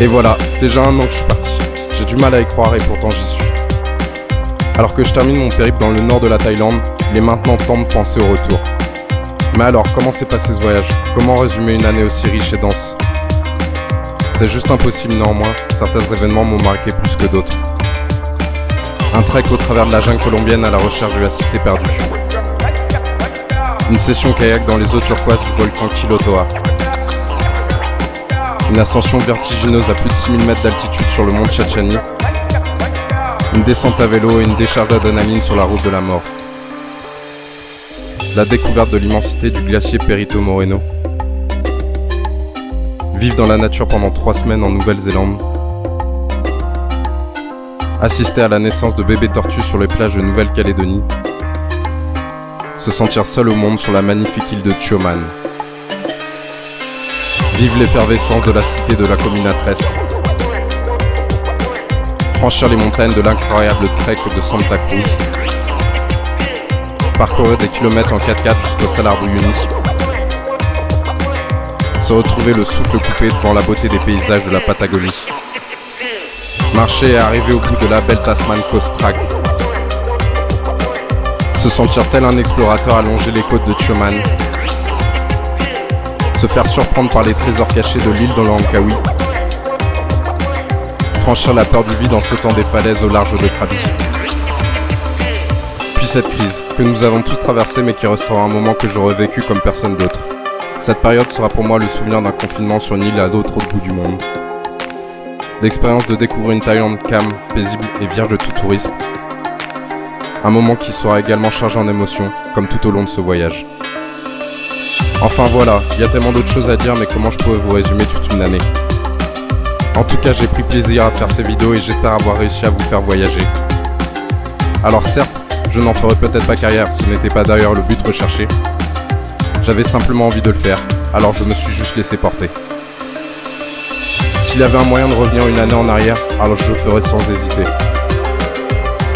Et voilà, déjà 1 an que je suis parti. J'ai du mal à y croire et pourtant j'y suis. Alors que je termine mon périple dans le nord de la Thaïlande, il est maintenant temps de penser au retour. Mais alors, comment s'est passé ce voyage? Comment résumer une année aussi riche et dense? C'est juste impossible néanmoins, certains événements m'ont marqué plus que d'autres. Un trek au travers de la jungle colombienne à la recherche de la cité perdue. Une session kayak dans les eaux turquoises du volcan Kilotoa. Une ascension vertigineuse à plus de 6000 mètres d'altitude sur le mont Chachani. Une descente à vélo et une décharge d'adrénaline sur la route de la mort. La découverte de l'immensité du glacier Perito Moreno. Vivre dans la nature pendant 3 semaines en Nouvelle-Zélande. Assister à la naissance de bébés tortues sur les plages de Nouvelle-Calédonie. Se sentir seul au monde sur la magnifique île de Tioman. Vivre l'effervescence de la cité de la Cominatresse. Franchir les montagnes de l'incroyable trek de Santa Cruz. Parcourir des kilomètres en 4x4 jusqu'au Salar d'Uyuni. Se retrouver le souffle coupé devant la beauté des paysages de la Patagonie. Marcher et arriver au bout de la belle Tasman Coast Track. Se sentir tel un explorateur à longer les côtes de Tioman. Se faire surprendre par les trésors cachés de l'île de Langkawi. Franchir la peur du vide en sautant des falaises au large de Krabi. Puis cette crise, que nous avons tous traversée mais qui restera un moment que j'aurais vécu comme personne d'autre. Cette période sera pour moi le souvenir d'un confinement sur une île à l'autre bout du monde. L'expérience de découvrir une Thaïlande calme, paisible et vierge de tout tourisme. Un moment qui sera également chargé en émotions, comme tout au long de ce voyage. Enfin voilà, il y a tellement d'autres choses à dire, mais comment je pourrais vous résumer toute une année? En tout cas, j'ai pris plaisir à faire ces vidéos et j'espère avoir réussi à vous faire voyager. Alors certes, je n'en ferai peut-être pas carrière, ce n'était pas d'ailleurs le but recherché. J'avais simplement envie de le faire, alors je me suis juste laissé porter. S'il y avait un moyen de revenir une année en arrière, alors je le ferais sans hésiter.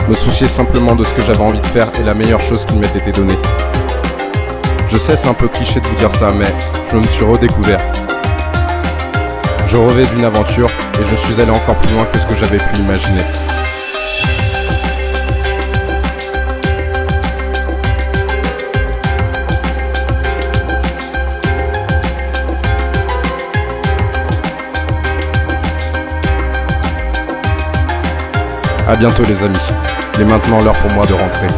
Me soucier simplement de ce que j'avais envie de faire est la meilleure chose qui m'ait été donnée. Je sais, c'est un peu cliché de vous dire ça, mais je me suis redécouvert. Je rêvais d'une aventure et je suis allé encore plus loin que ce que j'avais pu imaginer. A bientôt les amis, il est maintenant l'heure pour moi de rentrer.